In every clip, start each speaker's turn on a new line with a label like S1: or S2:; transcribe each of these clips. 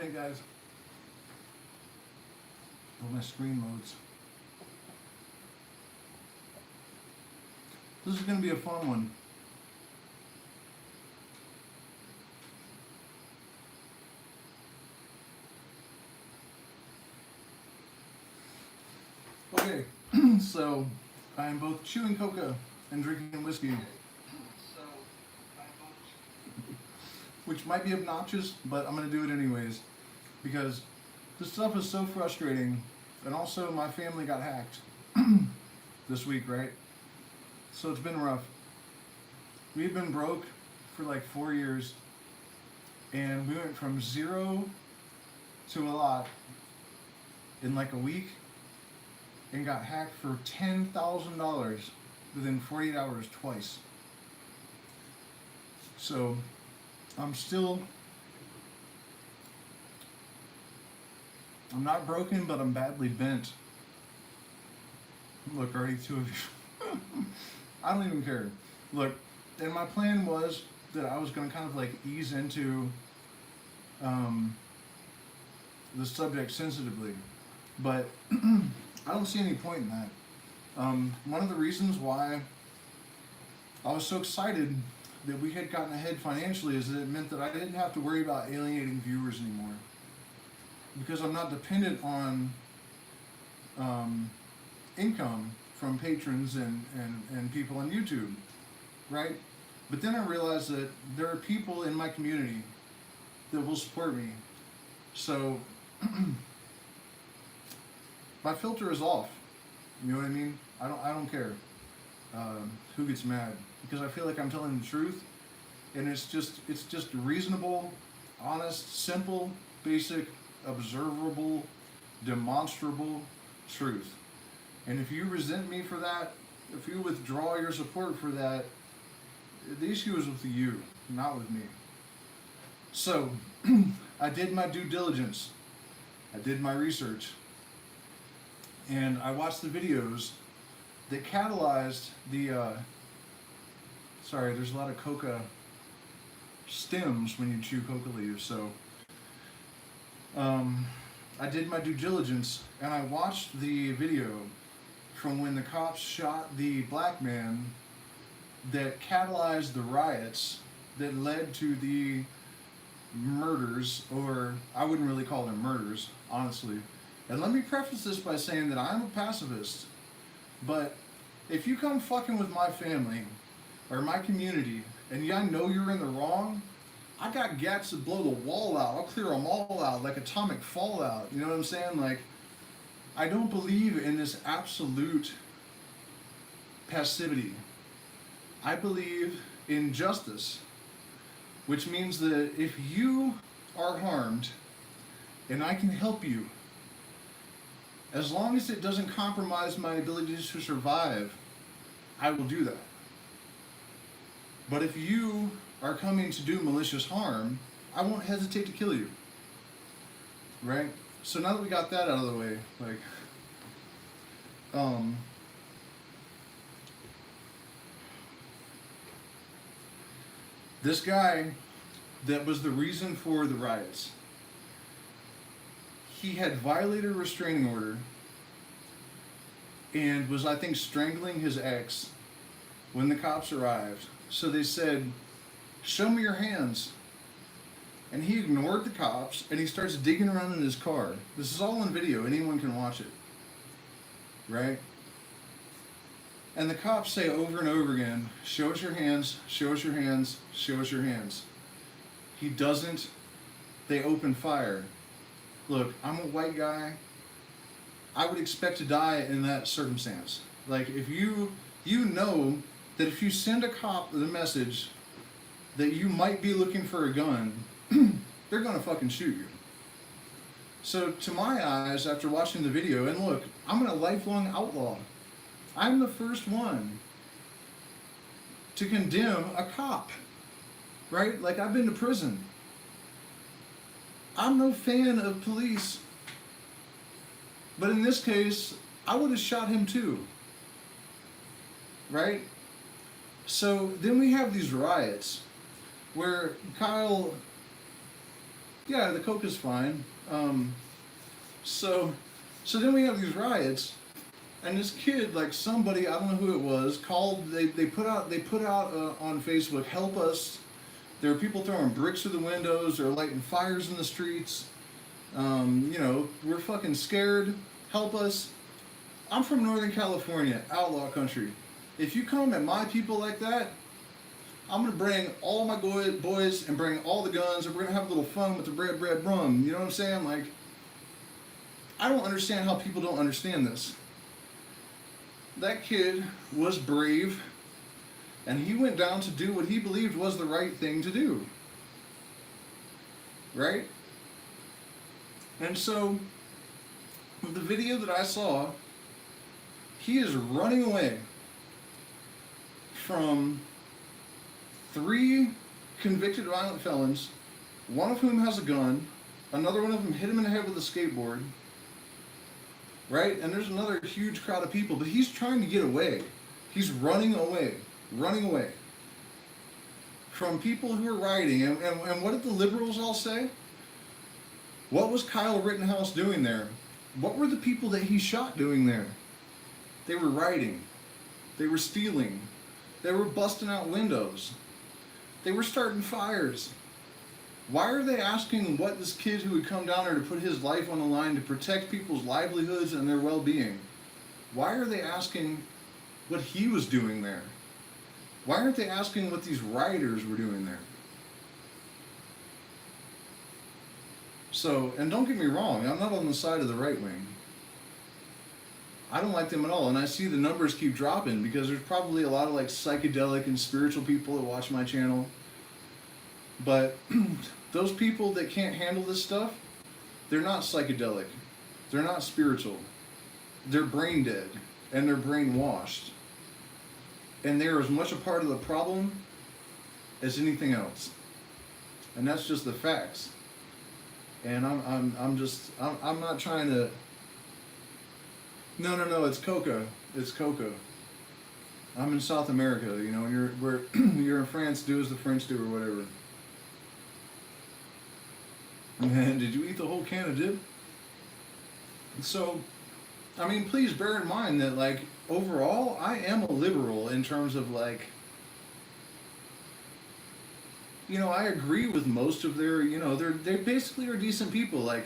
S1: minute, guys. Oh, my screen loads. This is going to be a fun one. Okay, so I am both chewing coca and drinking whiskey, which might be obnoxious, but I'm going to do it anyways because this stuff is so frustrating. And also, my family got hacked this week, right? So it's been rough. We've been broke for like 4 years, and we went from zero to a lot in like a week and got hacked for $10,000 within 48 hours twice. So I'm not broken, but I'm badly bent. Look, already two of you. I don't even care. Look, and my plan was that I was going to kind of like ease into the subject sensitively, but I don't see any point in that. One of the reasons why I was so excited that we had gotten ahead financially is that it meant that I didn't have to worry about alienating viewers anymore. Because I'm not dependent on income from patrons and people on YouTube, right? But then I realized that there are people in my community that will support me. So my filter is off. You know what I mean? I don't care who gets mad, because I feel like I'm telling the truth, and it's just reasonable, honest, simple, basic, observable, demonstrable truth. And if you resent me for that, if you withdraw your support for that, the issue is with you, not with me. So I did my due diligence. I did my research. And I watched the videos that catalyzed the sorry, there's a lot of coca stems when you chew coca leaves, so I did my due diligence, and I watched the video from when the cops shot the black man that catalyzed the riots that led to the murders, or I wouldn't really call them murders, honestly. And let me preface this by saying that I'm a pacifist, but if you come fucking with my family or my community and I know you're in the wrong, I got gats that blow the wall out. I'll clear them all out like atomic fallout. You know what I'm saying? Like, I don't believe in this absolute passivity. I believe in justice, which means that if you are harmed and I can help you, as long as it doesn't compromise my ability to survive, I will do that. But if you are coming to do malicious harm, I won't hesitate to kill you. Right? So now that we got that out of the way, like, this guy that was the reason for the riots, he had violated a restraining order and was, I think, strangling his ex when the cops arrived. So they said, "Show me your hands." And he ignored the cops, and he starts digging around in his car. This is all on video. Anyone can watch it. Right? And the cops say over and over again, "Show us your hands, show us your hands, show us your hands." He doesn't. They open fire. Look, I'm a white guy. I would expect to die in that circumstance. Like, if you know that if you send a cop the message that you might be looking for a gun, they're gonna fucking shoot you. So to my eyes, after watching the video, and look, I'm a lifelong outlaw. I'm the first one to condemn a cop, right? Like, I've been to prison. I'm no fan of police. But in this case, I would have shot him too, right? So then we have these riots where Kyles Yeah, the coke is fine. So, so then we have these riots, and this kid, like somebody, I don't know who it was, called. They put out on Facebook, help us. There are people throwing bricks through the windows. They're lighting fires in the streets. We're fucking scared. Help us. I'm from Northern California, outlaw country. If you come at my people like that, I'm gonna bring all my boys and bring all the guns, and we're gonna have a little fun with the red rum. You know what I'm saying? Like, I don't understand how people don't understand this. That kid was brave, and he went down to do what he believed was the right thing to do. Right? And so, with the video that I saw, he is running away from 3 convicted violent felons, one of whom has a gun, another one of them hit him in the head with a skateboard, right? And there's another huge crowd of people, but he's trying to get away. He's running away from people who are rioting. And what did the liberals all say? What was Kyles Rittenhouse doing there? What were the people that he shot doing there? They were rioting. They were stealing. They were busting out windows. They were starting fires. Why are they asking what this kid who would come down there to put his life on the line to protect people's livelihoods and their well-being? Why are they asking what he was doing there? Why aren't they asking what these rioters were doing there? So, and don't get me wrong, I'm not on the side of the right wing. I don't like them at all, and I see the numbers keep dropping because there's probably a lot of like psychedelic and spiritual people that watch my channel. But those people that can't handle this stuff, they're not psychedelic. They're not spiritual. They're brain dead and they're brainwashed. And they're as much a part of the problem as anything else. And that's just the facts. And I'm not trying to. No, it's coca. It's coca. I'm in South America, you know, and you're in France, do as the French do or whatever. Man, did you eat the whole can of dip? So, I mean, please bear in mind that, like, overall, I am a liberal in terms of, like, you know, I agree with most of their, you know, they basically are decent people. Like,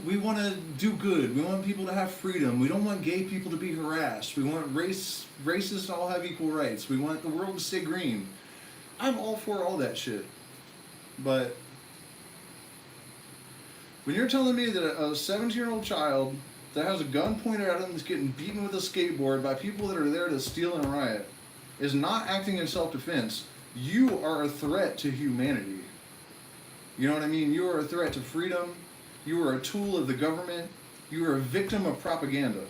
S1: we want to do good. We want people to have freedom. We don't want gay people to be harassed. We want racists to all have equal rights. We want the world to stay green. I'm all for all that shit. But when you're telling me that a 17-year-old child that has a gun pointed at him that's getting beaten with a skateboard by people that are there to steal and riot is not acting in self-defense, you are a threat to humanity. You know what I mean? You are a threat to freedom. You are a tool of the government. You are a victim of propaganda.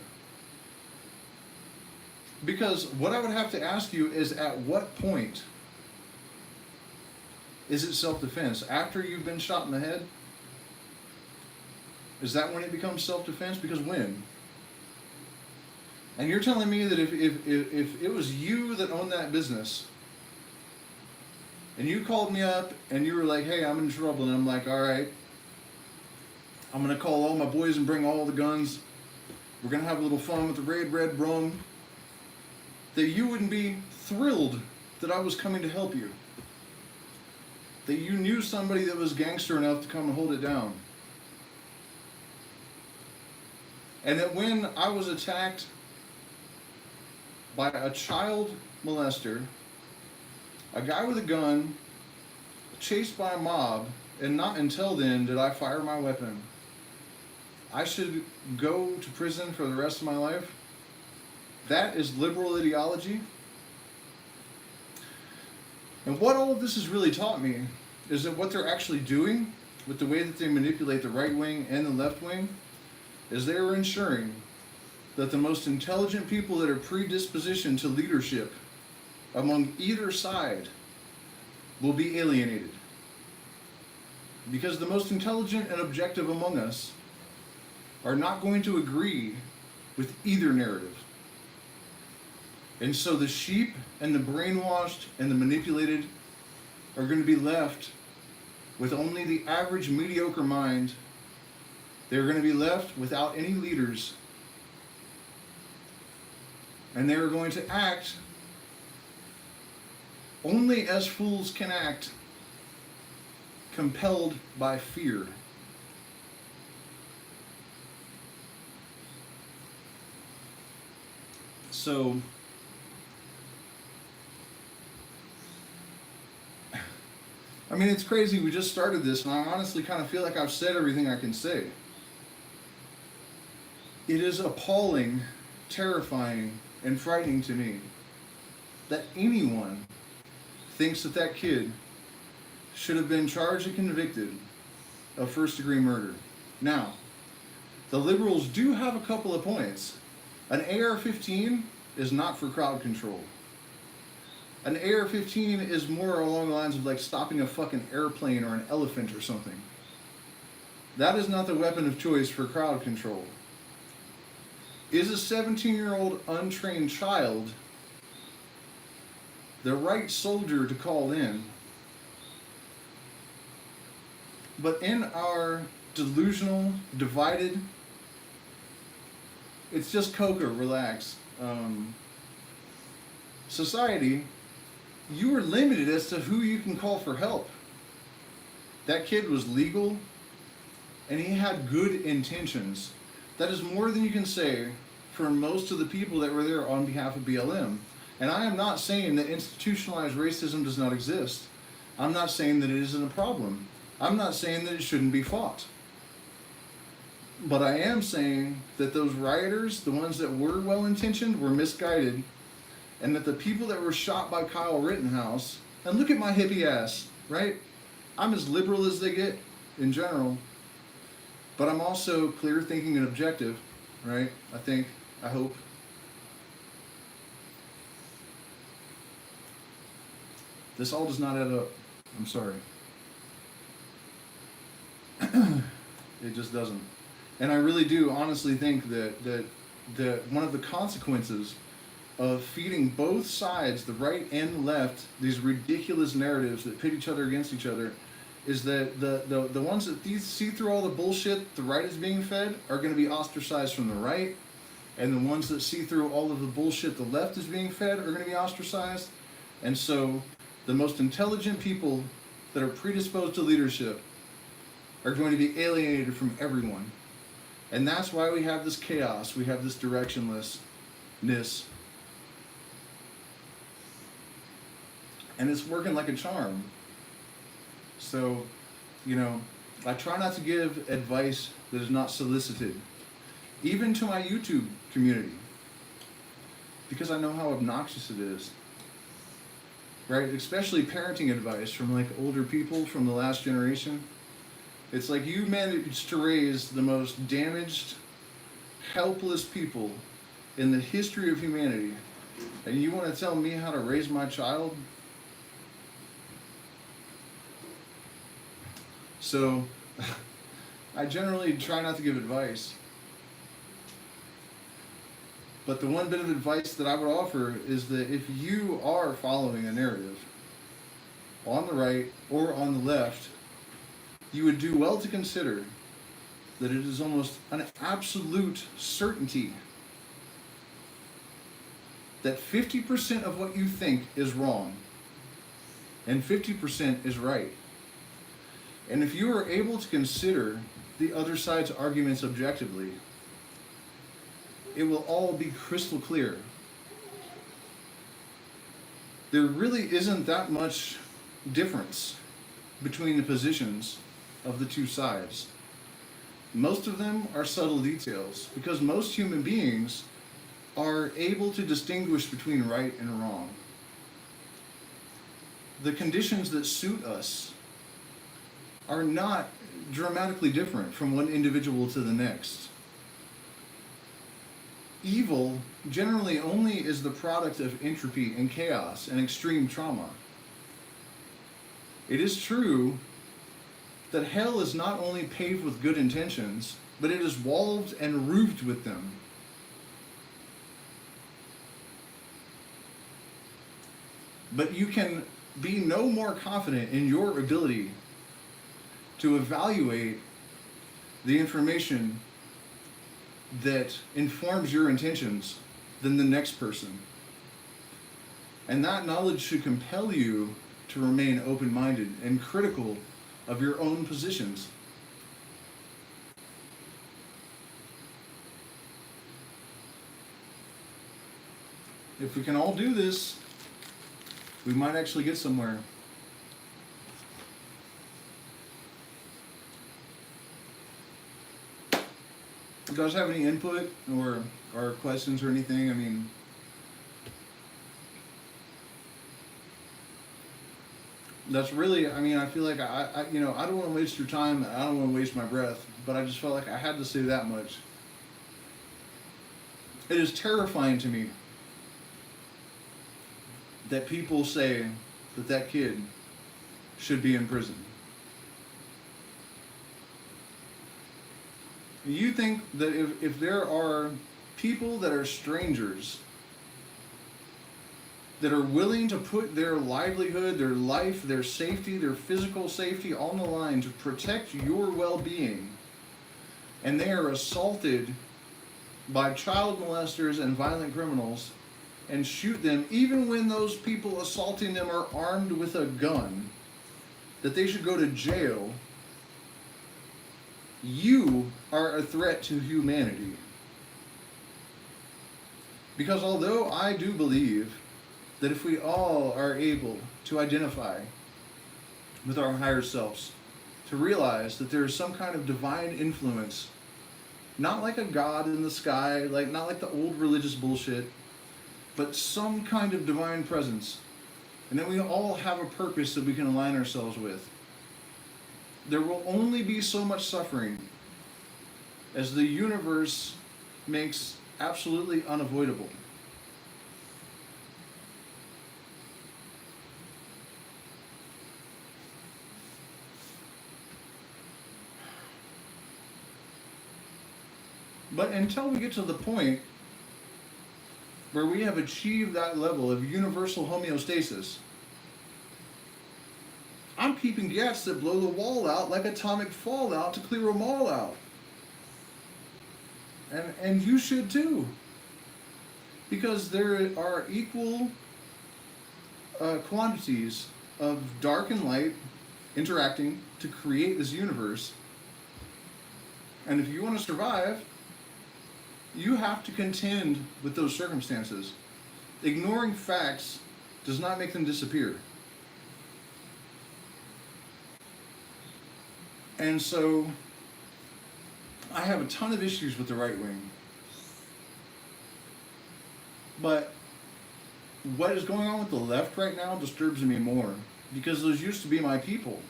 S1: Because what I would have to ask you is, at what point is it self-defense? After you've been shot in the head? Is that when it becomes self-defense? Because when? And you're telling me that if it was you that owned that business, and you called me up and you were like, hey, I'm in trouble, and I'm like, all right, I'm going to call all my boys and bring all the guns. We're going to have a little fun with the red rum. That you wouldn't be thrilled that I was coming to help you. That you knew somebody that was gangster enough to come and hold it down. And that when I was attacked by a child molester, a guy with a gun, chased by a mob, and not until then did I fire my weapon, I should go to prison for the rest of my life? That is liberal ideology. And what all of this has really taught me is that what they're actually doing with the way that they manipulate the right wing and the left wing is they are ensuring that the most intelligent people that are predispositioned to leadership among either side will be alienated. Because the most intelligent and objective among us are not going to agree with either narrative. And so the sheep and the brainwashed and the manipulated are going to be left with only the average mediocre mind. They're going to be left without any leaders. And they're going to act only as fools can act, compelled by fear. So, I mean, it's crazy. We just started this, and I honestly kind of feel like I've said everything I can say. It is appalling, terrifying, and frightening to me that anyone thinks that that kid should have been charged and convicted of first-degree murder. Now, the liberals do have a couple of points. An AR-15 is not for crowd control. An AR-15 is more along the lines of like stopping a fucking airplane or an elephant or something. That is not the weapon of choice for crowd control. Is a 17-year-old untrained child the right soldier to call in? But in our delusional, divided, it's just coca, relax, society, you are limited as to who you can call for help. That kid was legal, and he had good intentions. That is more than you can say for most of the people that were there on behalf of BLM. And I am not saying that institutionalized racism does not exist. I'm not saying that it isn't a problem. I'm not saying that it shouldn't be fought. But I am saying that those rioters, the ones that were well-intentioned, were misguided, and that the people that were shot by Kyles Rittenhouse, and look at my hippie ass, right? I'm as liberal as they get in general, but I'm also clear thinking and objective, right? I hope. This all does not add up. I'm sorry. It just doesn't. And I really do honestly think that one of the consequences of feeding both sides, the right and the left, these ridiculous narratives that pit each other against each other, is that the ones that see through all the bullshit the right is being fed are going to be ostracized from the right, and the ones that see through all of the bullshit the left is being fed are going to be ostracized. And so the most intelligent people that are predisposed to leadership are going to be alienated from everyone. And that's why we have this chaos, we have this directionlessness. And it's working like a charm. So, I try not to give advice that is not solicited, even to my YouTube community, because I know how obnoxious it is. Right? Especially parenting advice from like older people from the last generation. It's like you managed to raise the most damaged, helpless people in the history of humanity, and you want to tell me how to raise my child? So, I generally try not to give advice. But the one bit of advice that I would offer is that if you are following a narrative on the right or on the left, you would do well to consider that it is almost an absolute certainty that 50% of what you think is wrong and 50% is right. And if you are able to consider the other side's arguments objectively, it will all be crystal clear. There really isn't that much difference between the positions of the two sides. Most of them are subtle details, because most human beings are able to distinguish between right and wrong. The conditions that suit us are not dramatically different from one individual to the next. Evil generally only is the product of entropy and chaos and extreme trauma. It is true that hell is not only paved with good intentions, but it is walled and roofed with them. But you can be no more confident in your ability to evaluate the information that informs your intentions than the next person. And that knowledge should compel you to remain open-minded and critical of your own positions. If we can all do this, we might actually get somewhere. You guys have any input or questions or anything? I mean, that's really, I mean, I feel like I you know, I don't want to waste your time. I don't want to waste my breath, but I just felt like I had to say that much. It is terrifying to me that people say that that kid should be in prison. You think that if there are people that are strangers that are willing to put their livelihood, their life, their safety, their physical safety on the line to protect your well-being, and they are assaulted by child molesters and violent criminals and shoot them, even when those people assaulting them are armed with a gun, that they should go to jail, you are a threat to humanity. Because although I do believe that if we all are able to identify with our higher selves, to realize that there is some kind of divine influence, not like a God in the sky, not like the old religious bullshit, but some kind of divine presence, and that we all have a purpose that we can align ourselves with, there will only be so much suffering as the universe makes absolutely unavoidable. But until we get to the point where we have achieved that level of universal homeostasis, I'm keeping jets that blow the wall out like atomic fallout to clear them all out. And you should too. Because there are equal quantities of dark and light interacting to create this universe. And if you want to survive, you have to contend with those circumstances. Ignoring facts does not make them disappear. And so, I have a ton of issues with the right wing. But what is going on with the left right now disturbs me more, because those used to be my people.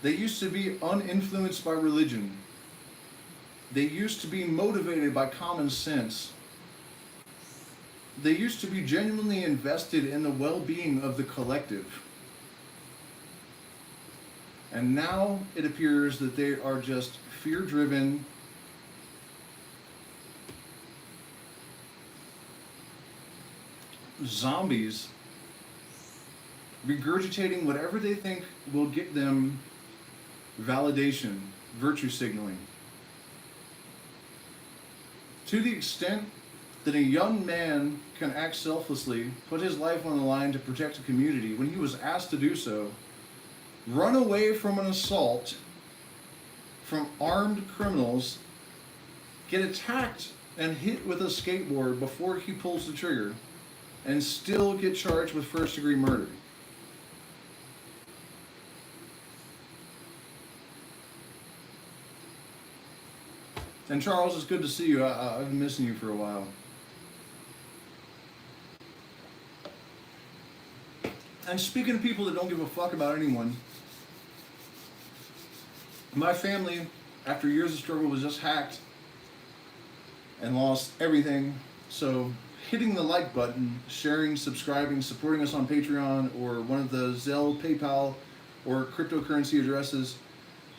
S1: They used to be uninfluenced by religion. They used to be motivated by common sense. They used to be genuinely invested in the well-being of the collective. And now it appears that they are just fear-driven, zombies, regurgitating whatever they think will get them validation, virtue signaling. To the extent that a young man can act selflessly, put his life on the line to protect a community when he was asked to do so, run away from an assault from armed criminals, get attacked and hit with a skateboard before he pulls the trigger, and still get charged with first-degree murder. And Charles, it's good to see you. I've been missing you for a while. And speaking of people that don't give a fuck about anyone, my family, after years of struggle, was just hacked and lost everything. So hitting the like button, sharing, subscribing, supporting us on Patreon or one of the Zelle, PayPal, or cryptocurrency addresses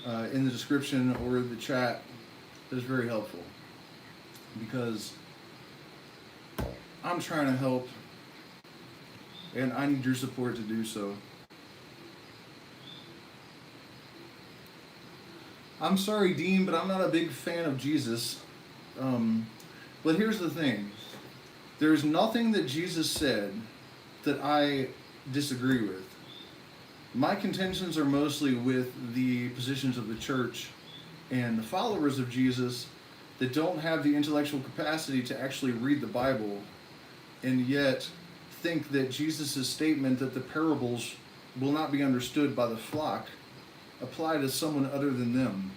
S1: in the description or the chat is very helpful, because I'm trying to help and I need your support to do so. I'm sorry, Dean, but I'm not a big fan of Jesus. But here's the thing. There's nothing that Jesus said that I disagree with. My contentions are mostly with the positions of the church and the followers of Jesus that don't have the intellectual capacity to actually read the Bible and yet think that Jesus' statement that the parables will not be understood by the flock apply to someone other than them.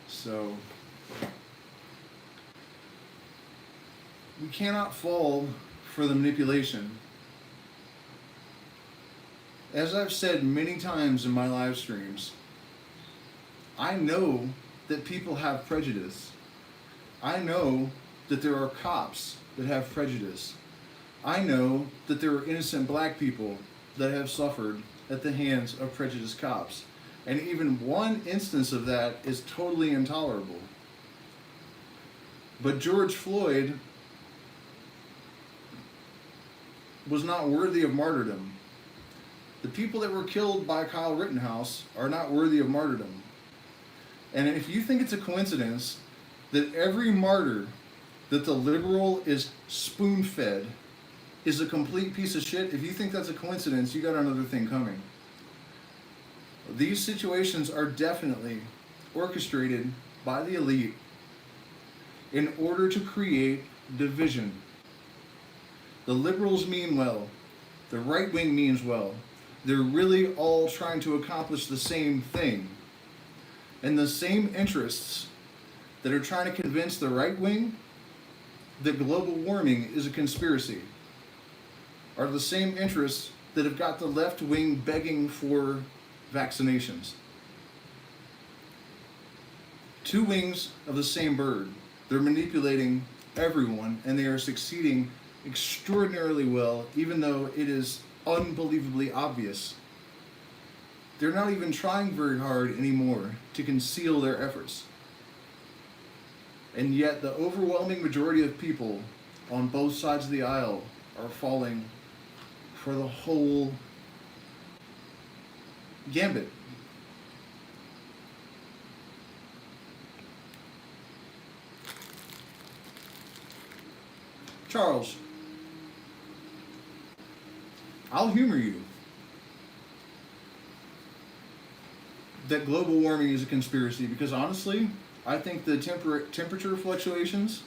S1: So, we cannot fall for the manipulation. As I've said many times in my live streams, I know that people have prejudice. I know that there are cops that have prejudice. I know that there are innocent black people that have suffered at the hands of prejudiced cops. And even one instance of that is totally intolerable. But George Floyd was not worthy of martyrdom. The people that were killed by Kyles Rittenhouse are not worthy of martyrdom. And if you think it's a coincidence that every martyr that the liberal is spoon-fed is a complete piece of shit, if you think that's a coincidence, you got another thing coming. These situations are definitely orchestrated by the elite in order to create division. The liberals mean well. The right wing means well. They're really all trying to accomplish the same thing. And the same interests that are trying to convince the right wing that global warming is a conspiracy are the same interests that have got the left wing begging for vaccinations. Two wings of the same bird. They're manipulating everyone, and they are succeeding extraordinarily well, even though it is unbelievably obvious. They're not even trying very hard anymore to conceal their efforts. And yet the overwhelming majority of people on both sides of the aisle are falling for the whole gambit. Charles, I'll humor you that global warming is a conspiracy, because honestly, I think the temperature fluctuations,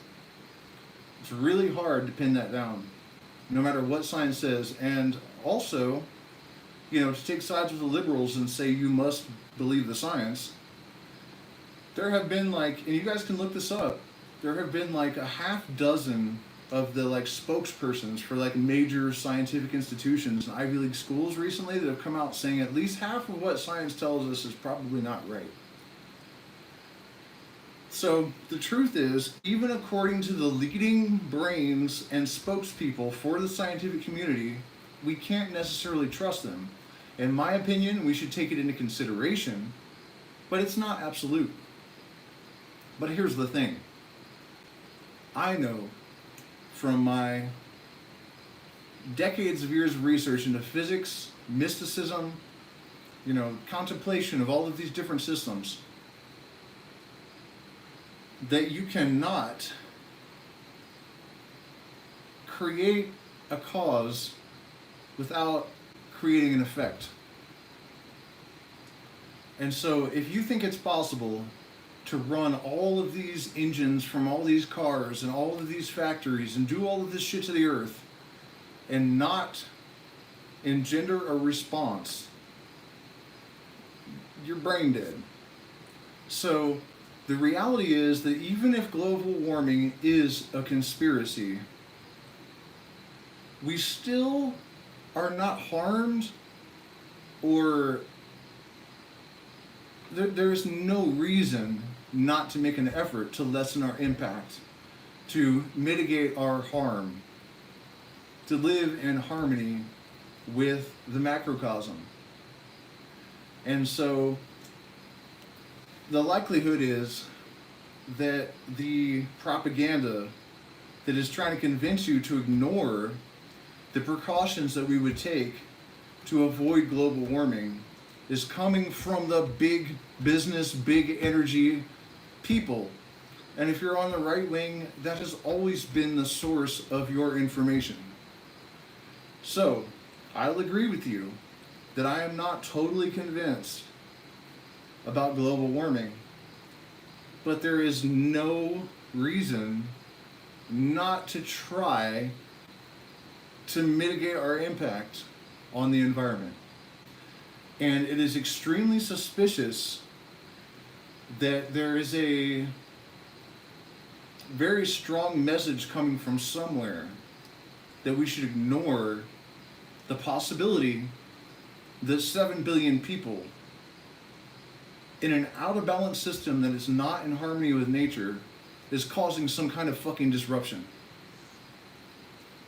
S1: it's really hard to pin that down, no matter what science says. And also, to take sides with the liberals and say you must believe the science, there have been and you guys can look this up, there have been a half dozen of the spokespersons for major scientific institutions and Ivy League schools recently that have come out saying at least half of what science tells us is probably not right. So the truth is, even according to the leading brains and spokespeople for the scientific community, we can't necessarily trust them. In my opinion, we should take it into consideration, but it's not absolute. But here's the thing. I know from my decades of years of research into physics, mysticism, contemplation of all of these different systems, that you cannot create a cause without creating an effect. And so if you think it's possible to run all of these engines from all these cars and all of these factories and do all of this shit to the earth and not engender a response, you're brain dead. So the reality is that even if global warming is a conspiracy, we still are not harmed, or there's no reason not to make an effort to lessen our impact, to mitigate our harm, to live in harmony with the macrocosm. And so the likelihood is that the propaganda that is trying to convince you to ignore the precautions that we would take to avoid global warming is coming from the big business, big energy people. And if you're on the right wing, that has always been the source of your information. So, I'll agree with you that I am not totally convinced about global warming, but there is no reason not to try to mitigate our impact on the environment. And it is extremely suspicious that there is a very strong message coming from somewhere that we should ignore the possibility that 7 billion people in an out of balance system that is not in harmony with nature is causing some kind of fucking disruption.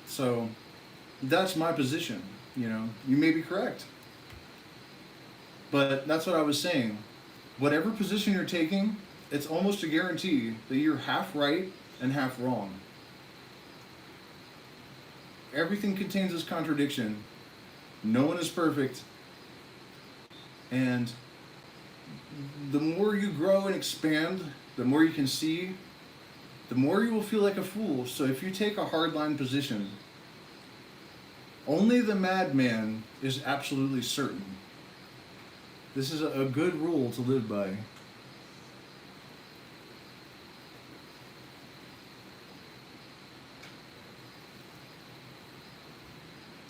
S1: So that's my position. You know, you may be correct, but that's what I was saying. Whatever position you're taking, it's almost a guarantee that you're half right and half wrong. Everything contains this contradiction. No one is perfect. And the more you grow and expand, the more you can see, the more you will feel like a fool. So if you take a hardline position, only the madman is absolutely certain. This is a good rule to live by.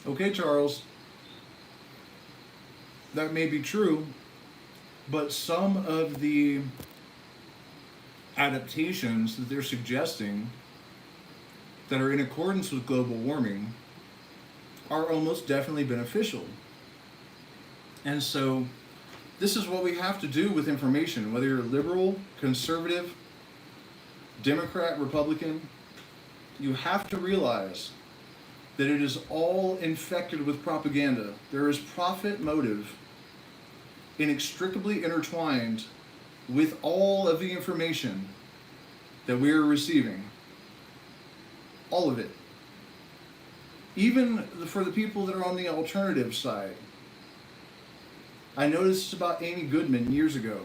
S1: Okay, Charles, that may be true, but some of the adaptations that they're suggesting that are in accordance with global warming are almost definitely beneficial. And so this is what we have to do with information, whether you're liberal, conservative, Democrat, Republican, you have to realize that it is all infected with propaganda. There is profit motive inextricably intertwined with all of the information that we are receiving. All of it. Even for the people that are on the alternative side. I noticed about Amy Goodman years ago.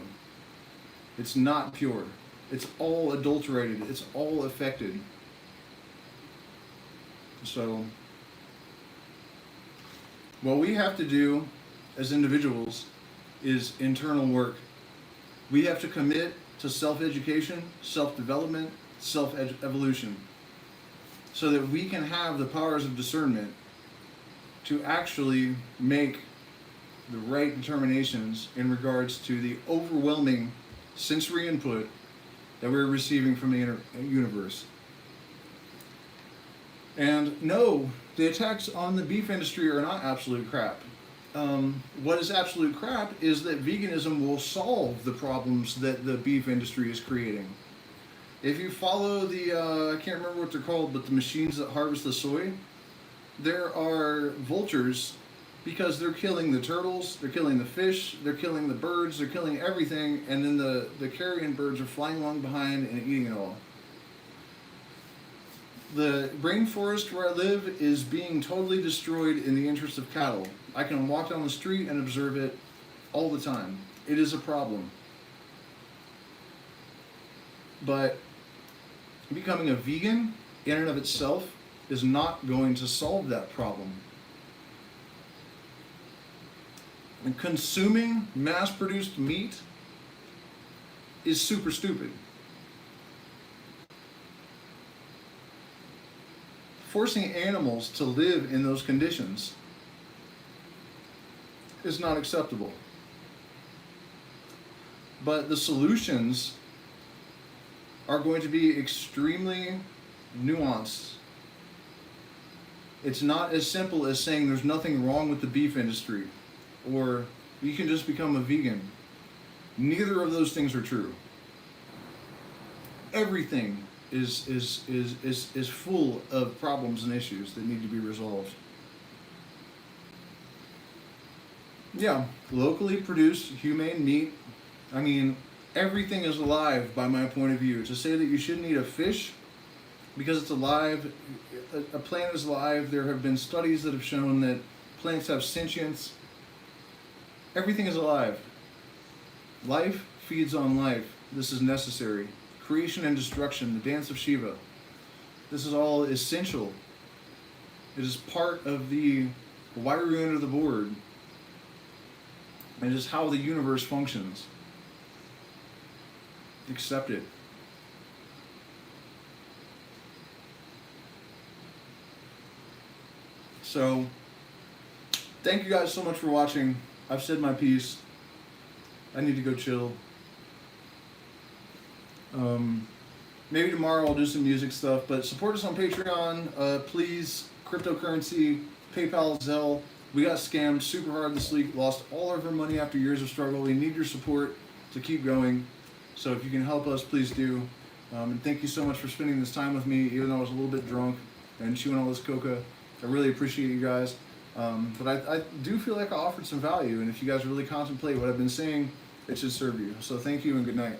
S1: It's not pure. It's all adulterated. It's all affected. So, what we have to do as individuals is internal work. We have to commit to self-education, self-development, self-evolution, so that we can have the powers of discernment to actually make the right determinations in regards to the overwhelming sensory input that we're receiving from the universe. And no, the attacks on the beef industry are not absolute crap. What is absolute crap is that veganism will solve the problems that the beef industry is creating. If you follow the, I can't remember what they're called, but the machines that harvest the soy, there are vultures because they're killing the turtles, they're killing the fish, they're killing the birds, they're killing everything, and then the carrion birds are flying along behind and eating it all. The rainforest where I live is being totally destroyed in the interest of cattle. I can walk down the street and observe it all the time. It is a problem. But becoming a vegan in and of itself is not going to solve that problem. And consuming mass-produced meat is super stupid. Forcing animals to live in those conditions is not acceptable. But the solutions are going to be extremely nuanced. It's not as simple as saying there's nothing wrong with the beef industry or you can just become a vegan. Neither of those things are true. Everything is full of problems and issues that need to be resolved. Yeah, locally produced humane meat. I mean, everything is alive by my point of view. To say that you shouldn't eat a fish because it's alive, a plant is alive. There have been studies that have shown that Plants have sentience. Everything is alive. Life feeds on life. This is necessary. Creation and destruction, the dance of Shiva. This is all essential. It is part of the wiring under the board. It is how the universe functions. Accept it. So, thank you guys so much for watching. I've said my piece. I need to go chill. Maybe tomorrow I'll do some music stuff, but support us on Patreon, please. Cryptocurrency, PayPal, Zelle. We got scammed super hard this week, lost all of our money after years of struggle. We need your support to keep going. So if you can help us, please do. And thank you so much for spending this time with me, even though I was a little bit drunk and chewing all this coca. I really appreciate you guys. But I do feel like I offered some value, and if you guys really contemplate what I've been saying, it should serve you. So thank you and good night.